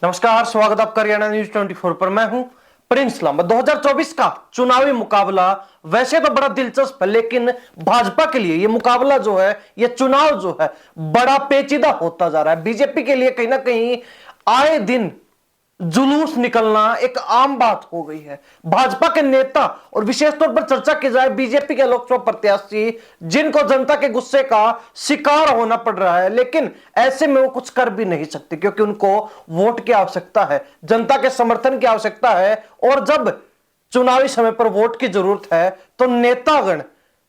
नमस्कार, स्वागत आपका हरियाणा न्यूज 24 पर। मैं हूं प्रिंस लामा। 2024 का चुनावी मुकाबला वैसे तो बड़ा दिलचस्प है, लेकिन भाजपा के लिए ये मुकाबला जो है, ये चुनाव जो है, बड़ा पेचीदा होता जा रहा है। बीजेपी के लिए कहीं ना कहीं आए दिन जुलूस निकलना एक आम बात हो गई है। भाजपा के नेता और विशेष तौर पर चर्चा की जाए बीजेपी के लोकसभा प्रत्याशी, जिनको जनता के गुस्से का शिकार होना पड़ रहा है, लेकिन ऐसे में वो कुछ कर भी नहीं सकते क्योंकि उनको वोट की आवश्यकता है, जनता के समर्थन की आवश्यकता है। और जब चुनावी समय पर वोट की जरूरत है तो नेतागण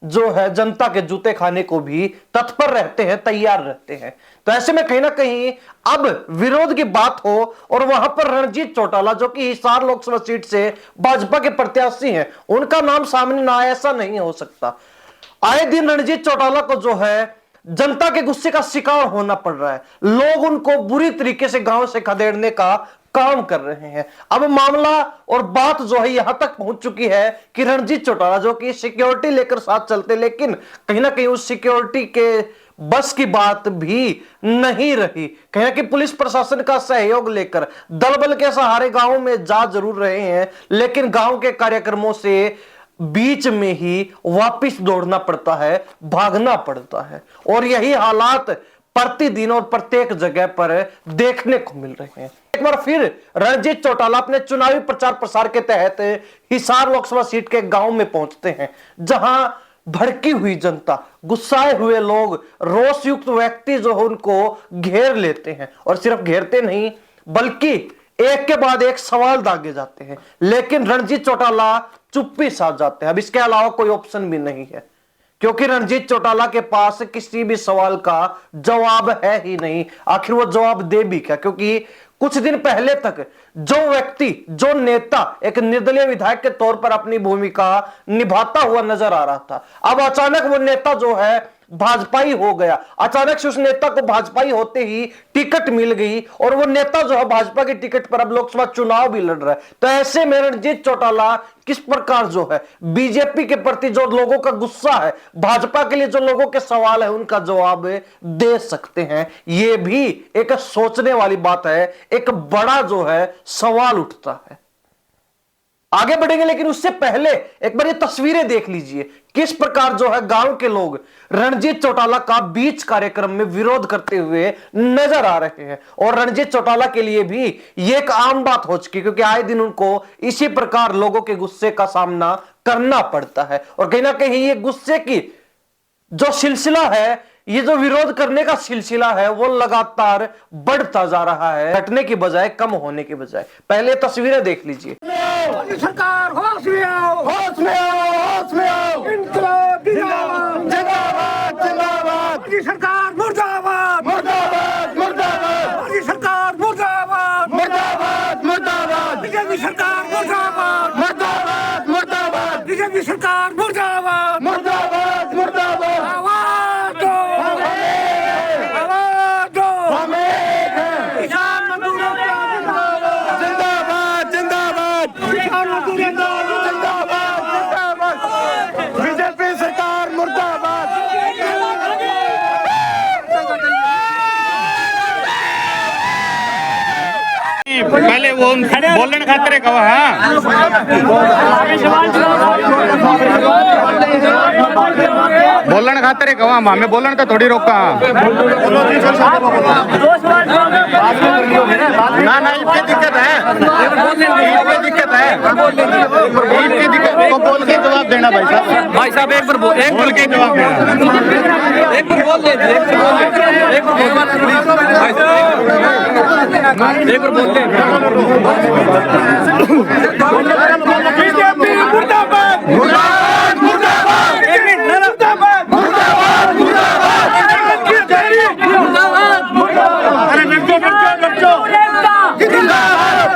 जो है जनता के जूते खाने को भी तत्पर रहते हैं, तैयार रहते हैं। तो ऐसे में कहीं ना कहीं अब विरोध की बात हो और वहां पर रणजीत चौटाला, जो कि हिसार लोकसभा सीट से भाजपा के प्रत्याशी हैं, उनका नाम सामने ना आए, ऐसा नहीं हो सकता। आए दिन रणजीत चौटाला को जो है जनता के गुस्से का शिकार होना पड़ रहा है। लोग उनको बुरी तरीके से गांव से खदेड़ने का काम कर रहे हैं। अब मामला और बात जो है यहां तक पहुंच चुकी है कि रणजीत चौटाला, जो कि सिक्योरिटी लेकर साथ चलते, लेकिन कहीं ना कहीं उस सिक्योरिटी के बस की बात भी नहीं रही। कहीं ना कहीं पुलिस प्रशासन का सहयोग लेकर दल बल के सहारे गांव में जा जरूर रहे हैं, लेकिन गांव के कार्यक्रमों से बीच में ही वापस दौड़ना पड़ता है, भागना पड़ता है। और यही हालात प्रतिदिन और प्रत्येक जगह पर देखने को मिल रहे हैं। एक बार फिर रणजीत चौटाला अपने चुनावी प्रचार प्रसार के तहत हिसार लोकसभा सीट के गांव में पहुंचते हैं, जहां भड़की हुई जनता, गुस्साए हुए लोग, रोष युक्त व्यक्ति जो है उनको घेर लेते हैं। और सिर्फ घेरते नहीं, बल्कि एक के बाद एक सवाल दागे जाते हैं, लेकिन रणजीत चौटाला चुप्पी साध जाते हैं। अब इसके अलावा कोई ऑप्शन भी नहीं है, क्योंकि रणजीत चौटाला के पास किसी भी सवाल का जवाब है ही नहीं। आखिर वो जवाब दे भी क्या, क्योंकि कुछ दिन पहले तक जो व्यक्ति, जो नेता एक निर्दलीय विधायक के तौर पर अपनी भूमिका निभाता हुआ नजर आ रहा था, अब अचानक वो नेता जो है भाजपाई हो गया। अचानक से उस नेता को भाजपाई होते ही टिकट मिल गई और वो नेता जो है भाजपा की टिकट पर अब लोकसभा चुनाव भी लड़ रहा है। तो ऐसे में रणजीत चौटाला किस प्रकार जो है बीजेपी के प्रति जो लोगों का गुस्सा है, भाजपा के लिए जो लोगों के सवाल है, उनका जवाब दे सकते हैं, यह भी एक सोचने वाली बात है। एक बड़ा जो है सवाल उठता है। आगे बढ़ेंगे, लेकिन उससे पहले एक बार ये तस्वीरें देख लीजिए, किस प्रकार जो है गांव के लोग रणजीत चौटाला का बीच कार्यक्रम में विरोध करते हुए नजर आ रहे हैं। और रणजीत चौटाला के लिए भी ये एक आम बात हो चुकी, क्योंकि आए दिन उनको इसी प्रकार लोगों के गुस्से का सामना करना पड़ता है। और कहीं ना कहीं ये गुस्से की जो सिलसिला है, ये जो विरोध करने का सिलसिला है, वो लगातार बढ़ता जा रहा है, घटने की बजाय, कम होने की बजाय। पहले तस्वीरें देख लीजिए। सरकार होश में आओ, होश में आओ, होश में आओ। इंकलाब जिंदाबाद, जिंदाबाद, जिंदाबाद। मोदी सरकार मुर्दाबाद, मुर्दाबाद, मुर्दाबाद। मोदी सरकार मुर्दाबाद, मुर्दाबाद, मुर्दाबाद। बीजेपी सरकार मुर्दाबाद, मुर्दाबाद, मुर्दाबाद। बीजेपी सरकार मुर्दाबाद, मुर्दाबाद, मुर्दाबाद। आवाज दो, आवाज दो। हम एक हैं, किसान मजदूरों का जिंदाबाद, जिंदाबाद। किसान मजदूरों का जिंदाबाद, जिंदाबाद। बीजेपी सरकार मुर्दाबाद। पहले वो बोलन खातर कहा हाँ बोलन खातर कहा, हमें बोलन तो थोड़ी रोका ना ना। इसकी दिक्कत है, इसकी दिक्कत है, इसकी दिक्कत तो बोल के जवाब देना भाई साहब। भाई साहब एक बार बोल के जवाब देना, एक बार बोल दे, एक बार बोल दे। बीजेपी मुर्दाबाद, मुर्दाबाद, मुर्दाबाद। एक मिनट, मुर्दाबाद, मुर्दाबाद, मुर्दाबाद। मुर्दाबाद, मुर्दाबाद। अरे नच्चो, नच्चो, नच्चो। जिंदाबाद,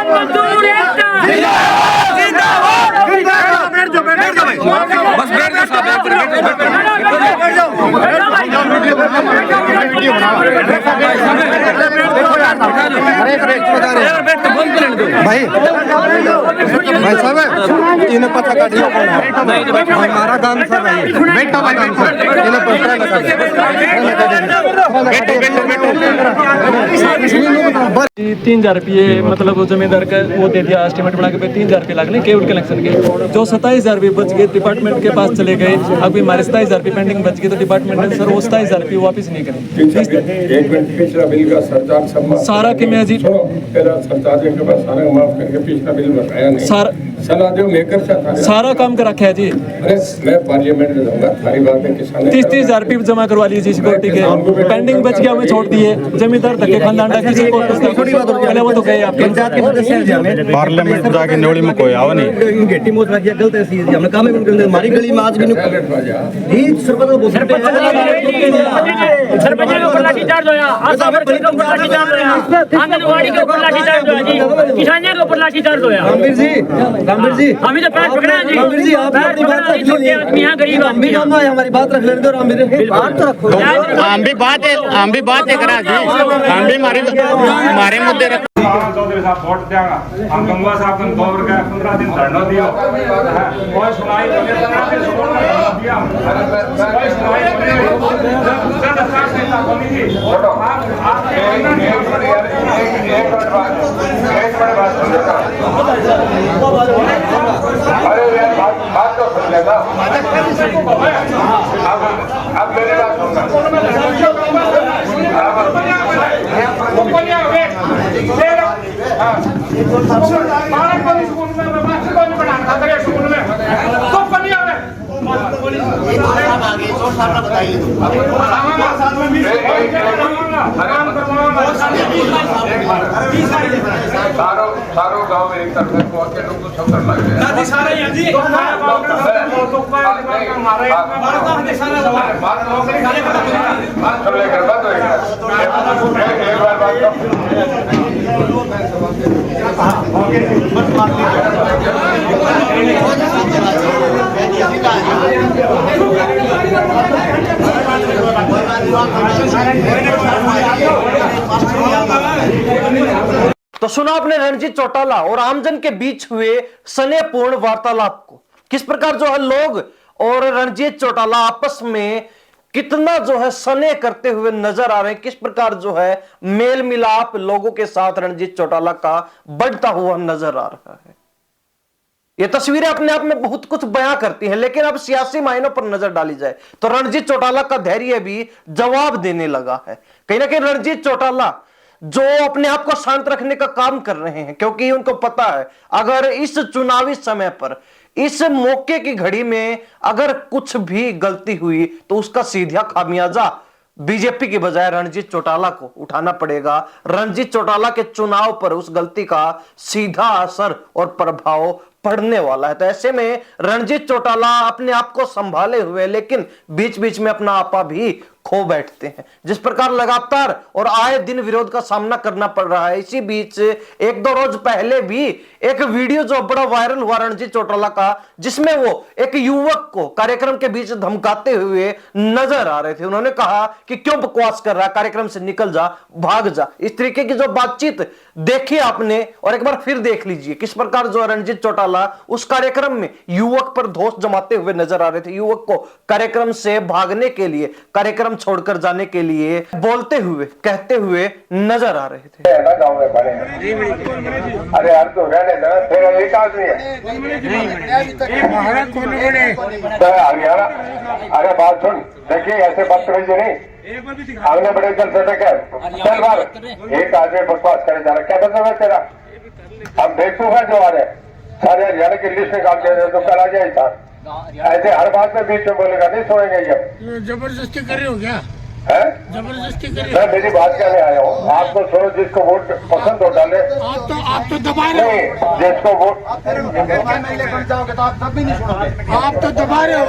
मजदूर एकता, जिंदाबाद, जिंदाबाद। बैठ जाओ, बैठ जाओ भाई, बस बैठ जाओ साहब, बैठ जाओ। वीडियो बनाओ, देखो यार, अरे बैठ तो बोल भाई भाई साहब इन्हें पता काटियो हमारा काम सर भाई बैठो भाई काम सर इन्हें पता लगा बैठो 3,000 रुपये मतलब वो जमींदार का वो दे दिया एस्टिमेट बना के 3,000 रुपये लगने केबल कनेक्शन के जो 27,000 रुपये बच गए डिपार्टमेंट के पास चले गए। अभी हमारे 27,000 रुपये पेंडिंग बच गए तो डिपार्टमेंट ने सर वो 27,000 रुपये वापस नहीं करें। पिछला बिल का सरचार्ज सब सारा कि मैं जी पहला सरचार्ज के बाद सारा माफ करके पिछला बिल बताया नहीं सलाह जो मेकर था सारा काम कर रखा है जी। अरे मैं पार्लियामेंट में जाऊंगा सारी बात है किसान 30,000 रुपये जमा करवा लीजिए सिक्योरिटी के पेंडिंग बच गया हमें छोड़ दिए जमींदार धक्के खानदान किसी को पहले वो तो गए आपके पार्लियामेंट जाके न्योड़ी में कोई आवा नहीं गेटी मोच रखिया गलत है सीधी हमने काम में हमारी गली में आज भी नहीं सरपंच को सरपंच के ऊपर लाठीचार्ज होया, आशा वर्कर के ऊपर लाठीचार्ज होया, आंगनवाड़ी के ऊपर लाठीचार्ज होया जी, किसानों के ऊपर लाठीचार्ज होया। रामवीर जी हम ही तो पैर पकड़े हैं जी। रामवीर जी आप अपनी बात रख लीजिए। आदमी यहाँ गरीब आदमी हैं। हमारी बात रख लेने दो रामवीर बात तो रखो। हम भी बात करा जी हम भी हमारे मुद्दे रख चौधरी साहब वोट देगा हम गंगवा साहब को 2 वर्ग 15 दिन धरना दिया कोई सुनाई नहीं दिया कोई सुनाई नहीं अरे यार बात तो सुन लेना अब मेरी बात सुनना सारों गाँव में एक तरफ के लोग सब करना तो सुना आपने रणजीत चौटाला और आमजन के बीच हुए स्नेहपूर्ण वार्तालाप को। किस प्रकार जो है लोग और रणजीत चौटाला आपस में कितना जो है स्नेह करते हुए नजर आ रहे हैं, किस प्रकार जो है मेल मिलाप लोगों के साथ रणजीत चौटाला का बढ़ता हुआ नजर आ रहा है। ये तस्वीरें अपने आप में बहुत कुछ बयां करती हैं, लेकिन अब सियासी मायनों पर नजर डाली जाए तो रणजीत चौटाला का धैर्य भी जवाब देने लगा है। कहीं ना कहीं रणजीत चौटाला जो अपने आप को शांत रखने का काम कर रहे हैं, क्योंकि उनको पता है अगर इस चुनावी समय पर इस मौके की घड़ी में अगर कुछ भी गलती हुई तो उसका सीधा खामियाजा बीजेपी की बजाय रणजीत चौटाला को उठाना पड़ेगा। रणजीत चौटाला के चुनाव पर उस गलती का सीधा असर और प्रभाव पड़ने वाला है। तो ऐसे में रणजीत चौटाला अपने आप को संभाले हुए लेकिन बीच बीच में अपना आपा भी खो बैठते हैं। जिस प्रकार लगातार और आए दिन विरोध का सामना करना पड़ रहा है, इसी बीच 1-2 रोज पहले भी एक वीडियो जो बड़ा वायरल हुआ रणजीत चौटाला का, जिसमें वो एक युवक को कार्यक्रम के बीच धमकाते हुए नजर आ रहे थे। उन्होंने कहा कि क्यों बकवास कर रहा है, कार्यक्रम से निकल जा, भाग जा। इस तरीके की जो बातचीत देखी आपने और एक बार फिर देख लीजिए किस प्रकार जो रणजीत चौटाला उस कार्यक्रम में युवक पर दोष जमाते हुए नजर आ रहे थे, युवक को कार्यक्रम से भागने के लिए, कार्यक्रम छोड़कर जाने के लिए बोलते हुए कहते हुए नजर आ रहे थे। गाँव में बने अरे यार तो रहने दो, तेरा एक आदमी है हरियाणा। अरे बात सुन, देखिए ऐसे बदतमीजी नहीं, आगने बड़े जल से है चल बार एक आदमी बकवास करे जा रहा, क्या मतलब है तेरा? हम बेवकूफ जो आ रहे सारे हरियाणा की लिस्ट निकाल के तो कल आ जाए था। ऐसे हर बात में बीच में बोलेगा, नहीं सोएंगे जब जबरदस्ती कर रहे हो क्या? है जबरदस्ती कर रहे मैं मेरी बात कहने आया हूँ, आप तो छोड़ो, जिसको वोट पसंद हो डाले, हो? आप तो दबा रहे नहीं जिसको वोट हो, आप तो दबा रहे हो।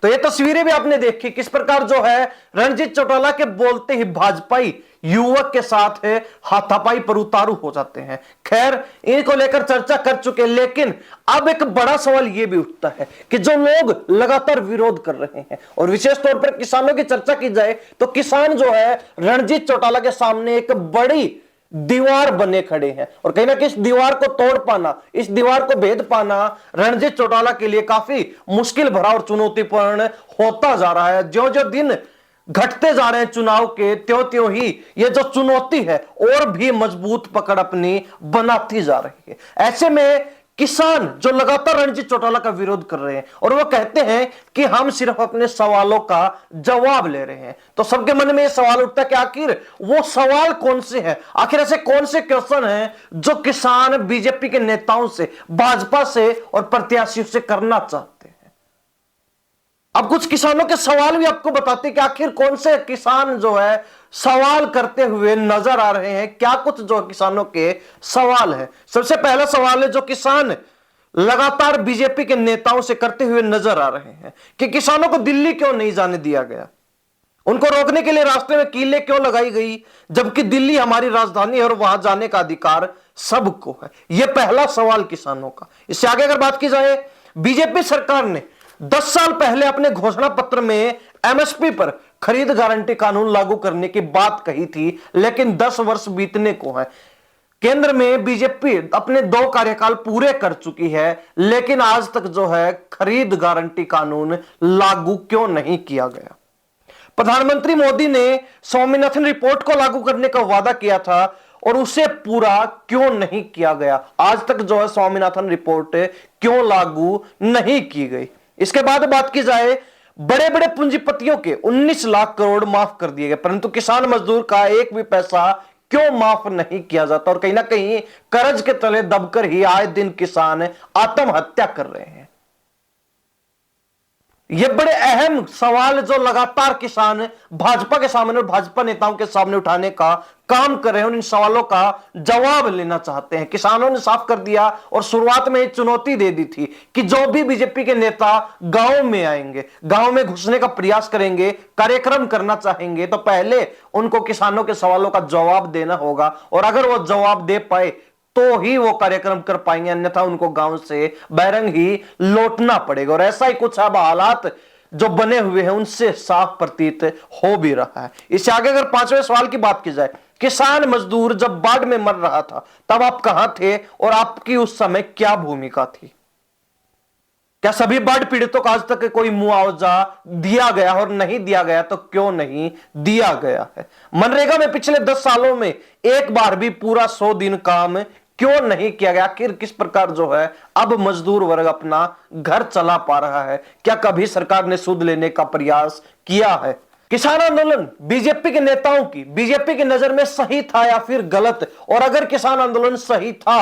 तो ये तो तस्वीरें भी आपने देखी किस प्रकार जो है रणजीत चौटाला के बोलते ही भाजपाई युवक के साथ है हाथापाई पर उतारू हो जाते हैं। खैर इनको लेकर चर्चा कर चुके, लेकिन अब एक बड़ा सवाल यह भी उठता है कि जो लोग लगातार विरोध कर रहे हैं और विशेष तौर पर किसानों की चर्चा की जाए तो किसान जो है रणजीत चौटाला के सामने एक बड़ी दीवार बने खड़े हैं और कहीं ना कहीं इस दीवार को तोड़ पाना, इस दीवार को भेद पाना रणजीत चौटाला के लिए काफी मुश्किल भरा और चुनौतीपूर्ण होता जा रहा है। जो जो दिन घटते जा रहे हैं चुनाव के, त्यों त्यों ही ये जो चुनौती है और भी मजबूत पकड़ अपनी बनाती जा रही है। ऐसे में किसान जो लगातार रणजीत चौटाला का विरोध कर रहे हैं और वो कहते हैं कि हम सिर्फ अपने सवालों का जवाब ले रहे हैं, तो सबके मन में ये सवाल उठता है कि आखिर वो सवाल कौन से हैं, आखिर ऐसे कौन से क्वेश्चन हैं जो किसान बीजेपी के नेताओं से, भाजपा से और प्रत्याशियों से करना चाहते हैं। अब कुछ किसानों के सवाल भी आपको बताते हैं कि आखिर कौन से किसान जो है सवाल करते हुए नजर आ रहे हैं। क्या कुछ जो किसानों के सवाल है। सबसे पहला सवाल है जो किसान लगातार बीजेपी के नेताओं से करते हुए नजर आ रहे हैं कि किसानों को दिल्ली क्यों नहीं जाने दिया गया, उनको रोकने के लिए रास्ते में कीलें क्यों लगाई गई, जबकि दिल्ली हमारी राजधानी है और वहां जाने का अधिकार सबको है। यह पहला सवाल किसानों का। इससे आगे अगर बात की जाए, बीजेपी सरकार ने 10 साल पहले अपने घोषणा पत्र में एमएसपी पर खरीद गारंटी कानून लागू करने की बात कही थी, लेकिन 10 वर्ष बीतने को है। केंद्र में बीजेपी अपने 2 कार्यकाल पूरे कर चुकी है, लेकिन आज तक जो है खरीद गारंटी कानून लागू क्यों नहीं किया गया। प्रधानमंत्री मोदी ने स्वामीनाथन रिपोर्ट को लागू करने का वादा किया था और उसे पूरा क्यों नहीं किया गया। आज तक जो है स्वामीनाथन रिपोर्ट क्यों लागू नहीं की गई। इसके बाद बात की जाए, बड़े बड़े पूंजीपतियों के 19 लाख करोड़ माफ कर दिए गए, परंतु किसान मजदूर का एक भी पैसा क्यों माफ नहीं किया जाता और कहीं ना कहीं कर्ज के तले दबकर ही आए दिन किसान आत्महत्या कर रहे हैं। ये बड़े अहम सवाल जो लगातार किसान भाजपा के सामने और भाजपा नेताओं के सामने उठाने का काम कर रहे हैं, इन सवालों का जवाब लेना चाहते हैं। किसानों ने साफ कर दिया और शुरुआत में एक चुनौती दे दी थी कि जो भी बीजेपी के नेता गांव में आएंगे, गांव में घुसने का प्रयास करेंगे, कार्यक्रम करना चाहेंगे, तो पहले उनको किसानों के सवालों का जवाब देना होगा और अगर वो जवाब दे पाए तो ही वो कार्यक्रम कर पाएंगे, अन्यथा उनको गांव से बैरंग ही लौटना पड़ेगा। और ऐसा ही कुछ अब हालात जो बने हुए हैं उनसे साफ प्रतीत हो भी रहा है। इससे आगे अगर 5वें सवाल की बात की जाए, किसान मजदूर जब बाढ़ में मर रहा था तब आप कहां थे और आपकी उस समय क्या भूमिका थी? क्या सभी बाढ़ पीड़ितों को आज तक कोई मुआवजा दिया गया और नहीं दिया गया तो क्यों नहीं दिया गया है? मनरेगा में पिछले 10 सालों में एक बार भी पूरा 100 दिन काम क्यों नहीं किया गया? आखिर किस प्रकार जो है अब मजदूर वर्ग अपना घर चला पा रहा है? क्या कभी सरकार ने सूद लेने का प्रयास किया है? किसान आंदोलन बीजेपी के नेताओं की, बीजेपी की नजर में सही था या फिर गलत? और अगर किसान आंदोलन सही था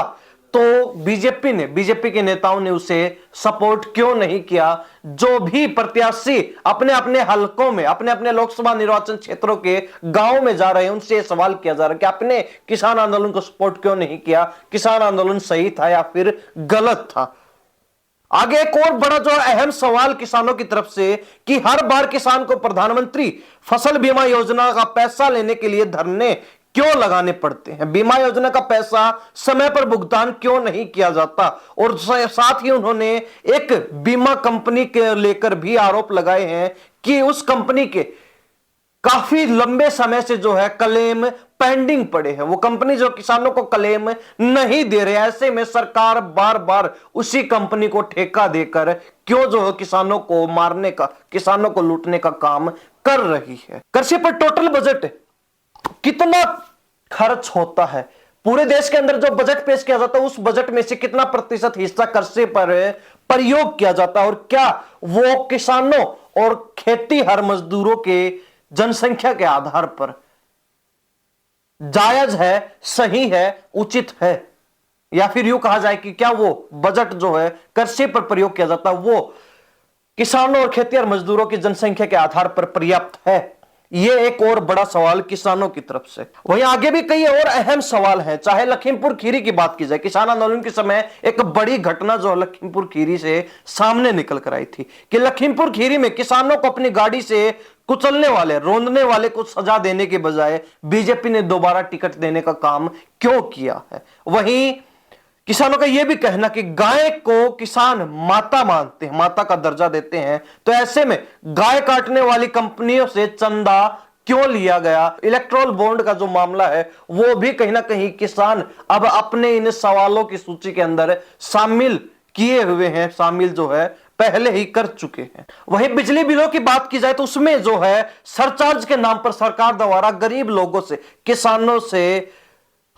तो बीजेपी के नेताओं ने उसे सपोर्ट क्यों नहीं किया? जो भी प्रत्याशी अपने अपने हलकों में, अपने अपने लोकसभा निर्वाचन क्षेत्रों के गांव में जा रहे हैं, उनसे सवाल किया जा रहा है कि आपने किसान आंदोलन को सपोर्ट क्यों नहीं किया? किसान आंदोलन सही था या फिर गलत था? आगे एक और बड़ा जो अहम सवाल किसानों की तरफ से कि हर बार किसान को प्रधानमंत्री फसल बीमा योजना का पैसा लेने के लिए धरने क्यों लगाने पड़ते हैं? बीमा योजना का पैसा समय पर भुगतान क्यों नहीं किया जाता? और साथ ही उन्होंने एक बीमा कंपनी के लेकर भी आरोप लगाए हैं कि उस कंपनी के काफी लंबे समय से जो है क्लेम पेंडिंग पड़े हैं। वो कंपनी जो किसानों को क्लेम नहीं दे रहे, ऐसे में सरकार बार बार उसी कंपनी को ठेका देकर क्यों जो है किसानों को मारने का, किसानों को लूटने का काम कर रही है? कृषि पर टोटल बजट कितना खर्च होता है? पूरे देश के अंदर जो बजट पेश किया जाता है उस बजट में से कितना प्रतिशत हिस्सा कृषि पर प्रयोग किया जाता है? और क्या वो किसानों और खेती हर मजदूरों के जनसंख्या के आधार पर जायज है, सही है, उचित है? या फिर यूं कहा जाए कि क्या वो बजट जो है कृषि पर प्रयोग किया जाता है वो किसानों और खेती और मजदूरों की जनसंख्या के आधार पर पर्याप्त है? ये एक और बड़ा सवाल किसानों की तरफ से। वहीं आगे भी कई और अहम सवाल हैं। चाहे लखीमपुर खीरी की बात की जाए, किसान आंदोलन के समय एक बड़ी घटना जो लखीमपुर खीरी से सामने निकल कर आई थी कि लखीमपुर खीरी में किसानों को अपनी गाड़ी से कुचलने वाले, रोंदने वाले को सजा देने के बजाय बीजेपी ने दोबारा टिकट देने का काम क्यों किया है। वहीं किसानों का यह भी कहना कि गाय को किसान माता मानते हैं, माता का दर्जा देते हैं, तो ऐसे में गाय काटने वाली कंपनियों से चंदा क्यों लिया गया। इलेक्ट्रोल बॉन्ड का जो मामला है वो भी कहीं ना कहीं किसान अब अपने इन सवालों की सूची के अंदर शामिल किए हुए हैं, शामिल जो है पहले ही कर चुके हैं। वहीं बिजली बिलों की बात की जाए तो उसमें जो है सरचार्ज के नाम पर सरकार द्वारा गरीब लोगों से, किसानों से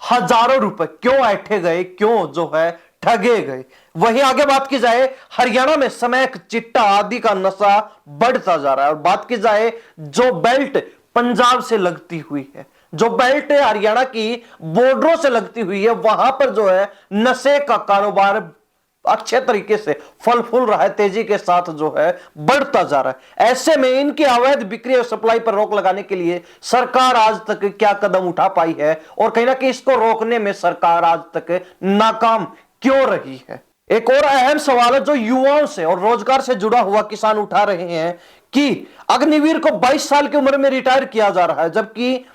हजारों रुपए क्यों ऐंठे गए, क्यों जो है ठगे गए। वहीं आगे बात की जाए हरियाणा में स्मैक, चिट्टा आदि का नशा बढ़ता जा रहा है। और बात की जाए जो बेल्ट पंजाब से लगती हुई है, जो बेल्ट हरियाणा की बॉर्डरों से लगती हुई है, वहां पर जो है नशे का कारोबार अच्छे तरीके से फल फूल रहा है, तेजी के साथ जो है बढ़ता जा रहा है। ऐसे में इनकी अवैध बिक्री और सप्लाई पर रोक लगाने के लिए सरकार आज तक क्या कदम उठा पाई है और कहीं ना कहीं इसको रोकने में सरकार आज तक नाकाम क्यों रही है। एक और अहम सवाल है जो युवाओं से और रोजगार से जुड़ा हुआ किसान उठा रहे हैं कि अग्निवीर को 22 साल की उम्र में रिटायर किया जा रहा है, जबकि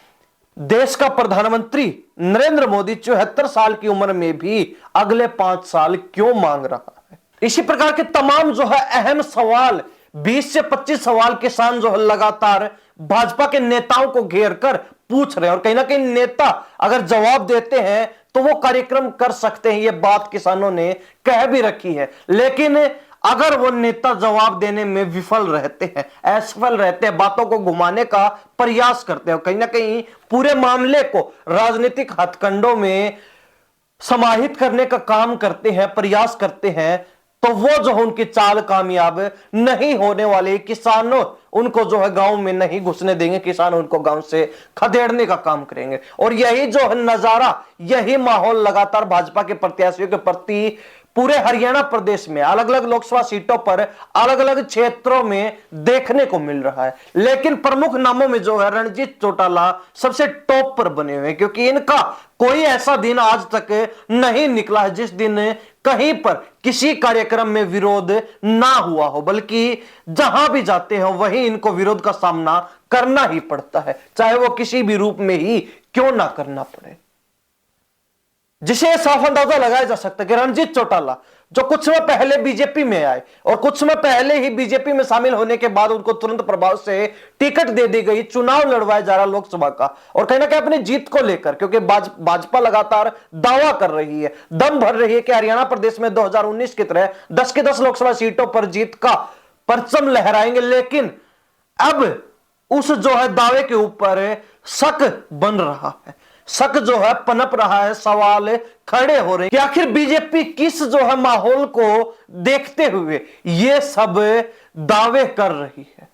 देश का प्रधानमंत्री नरेंद्र मोदी 74 साल की उम्र में भी अगले 5 साल क्यों मांग रहा है। इसी प्रकार के तमाम जो है अहम सवाल, 20 से 25 सवाल किसान जो है लगातार भाजपा के नेताओं को घेर कर पूछ रहे हैं और कहीं ना कहीं नेता अगर जवाब देते हैं तो वो कार्यक्रम कर सकते हैं, ये बात किसानों ने कह भी रखी है। लेकिन अगर वो नेता जवाब देने में विफल रहते हैं, असफल रहते हैं, बातों को घुमाने का प्रयास करते हैं, कहीं ना कहीं पूरे मामले को राजनीतिक हथकंडों में समाहित करने का काम करते हैं, प्रयास करते हैं, तो वो जो उनकी चाल कामयाब नहीं होने वाले। किसानों उनको जो है गांव में नहीं घुसने देंगे, किसान उनको गांव से खदेड़ने का काम करेंगे। और यही जो है नजारा, यही माहौल लगातार भाजपा के प्रत्याशियों के प्रति पूरे हरियाणा प्रदेश में अलग अलग लोकसभा सीटों पर अलग अलग क्षेत्रों में देखने को मिल रहा है। लेकिन प्रमुख नामों में जो है रणजीत चौटाला सबसे टॉप पर बने हुए हैं, क्योंकि इनका कोई ऐसा दिन आज तक नहीं निकला है जिस दिन कहीं पर किसी कार्यक्रम में विरोध ना हुआ हो, बल्कि जहां भी जाते हैं वहीं इनको विरोध का सामना करना ही पड़ता है, चाहे वो किसी भी रूप में ही क्यों ना करना पड़े। जिसे साफ अंदाजा लगाया जा सकता है कि रणजीत चौटाला जो कुछ समय पहले बीजेपी में आए और कुछ समय पहले ही बीजेपी में शामिल होने के बाद उनको तुरंत प्रभाव से टिकट दे दी गई, चुनाव लड़वाया जा रहा लोकसभा का, और कहीं ना कहीं अपनी जीत को लेकर, क्योंकि भाजपा लगातार दावा कर रही है, दम भर रही है कि हरियाणा प्रदेश में 2019 की तरह 10 की 10 लोकसभा सीटों पर जीत का परचम लहराएंगे। लेकिन अब उस जो है दावे के ऊपर शक बन रहा है, शक जो है पनप रहा है, सवाल खड़े हो रहे हैं कि आखिर बीजेपी किस जो है माहौल को देखते हुए ये सब दावे कर रही है।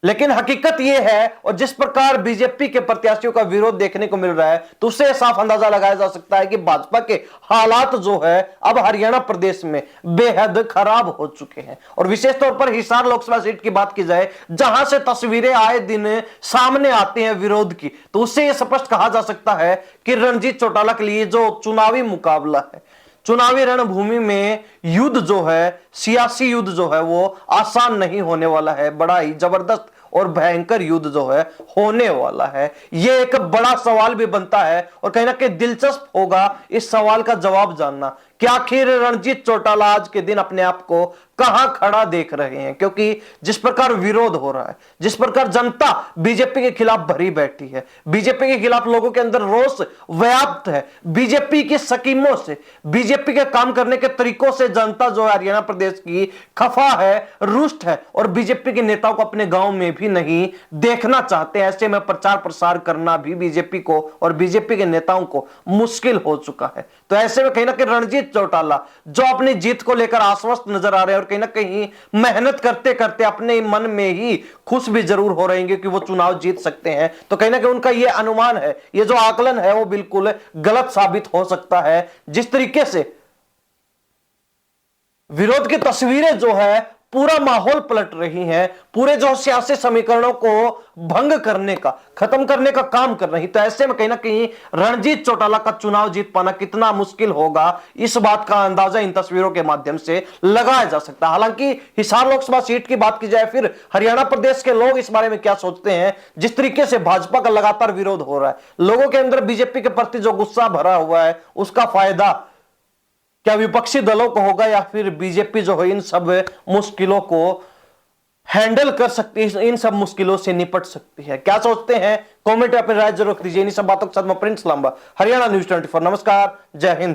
लेकिन हकीकत यह है, और जिस प्रकार बीजेपी के प्रत्याशियों का विरोध देखने को मिल रहा है, तो उससे साफ अंदाजा लगाया जा सकता है कि भाजपा के हालात जो है अब हरियाणा प्रदेश में बेहद खराब हो चुके हैं। और विशेष तौर पर हिसार लोकसभा सीट की बात की जाए, जहां से तस्वीरें आए दिन सामने आती हैं विरोध की, तो उससे यह स्पष्ट कहा जा सकता है कि रणजीत चौटाला के लिए जो चुनावी मुकाबला है, चुनावी रणभूमि में युद्ध जो है, सियासी युद्ध जो है, वो आसान नहीं होने वाला है, बड़ा ही जबरदस्त और भयंकर युद्ध जो है होने वाला है। यह एक बड़ा सवाल भी बनता है और कहीं ना कहीं दिलचस्प होगा इस सवाल का जवाब जानना कि आखिर रणजीत चौटाला आज के दिन अपने आप को कहां खड़ा देख रहे हैं। क्योंकि जिस प्रकार विरोध हो रहा है, जिस प्रकार जनता बीजेपी के खिलाफ भरी बैठी है, बीजेपी के खिलाफ लोगों के अंदर रोष व्याप्त है, बीजेपी की स्कीमों से, बीजेपी के काम करने के तरीकों से जनता जो है हरियाणा प्रदेश की खफा है, रुष्ट है और बीजेपी के नेताओं को अपने गांव में भी नहीं देखना चाहते। ऐसे में प्रचार प्रसार करना भी बीजेपी को और बीजेपी के नेताओं को मुश्किल हो चुका है। तो ऐसे में कहीं ना कहीं रणजीत चौटाला जो अपनी जीत को लेकर आश्वस्त नजर आ रहे हैं और कहीं ना कहीं मेहनत करते करते अपने मन में ही खुश भी जरूर हो रहे हैं कि वो चुनाव जीत सकते हैं, तो कहीं ना कहीं उनका ये अनुमान है, ये जो आकलन है, वो बिल्कुल गलत साबित हो सकता है। जिस तरीके से विरोध की तस्वीरें जो है पूरा माहौल पलट रही हैं, पूरे जो सियासी समीकरणों को भंग करने का, खत्म करने का काम कर रही। तो ऐसे में कहीं ना कहीं रणजीत चौटाला का चुनाव जीत पाना कितना मुश्किल होगा, इस बात का अंदाजा इन तस्वीरों के माध्यम से लगाया जा सकता है। हालांकि हिसार लोकसभा सीट की बात की जाए, फिर हरियाणा प्रदेश के लोग इस बारे में क्या सोचते हैं, जिस तरीके से भाजपा का लगातार विरोध हो रहा है, लोगों के अंदर बीजेपी के प्रति जो गुस्सा भरा हुआ है, उसका फायदा क्या विपक्षी दलों को होगा या फिर बीजेपी जो है इन सब मुश्किलों को हैंडल कर सकती है, इन सब मुश्किलों से निपट सकती है? क्या सोचते हैं? कमेंट में अपनी राय जरूर दीजिए। इन सब बातों के साथ मैं प्रिंस लांबा, हरियाणा न्यूज़ 24। नमस्कार, जय हिंद।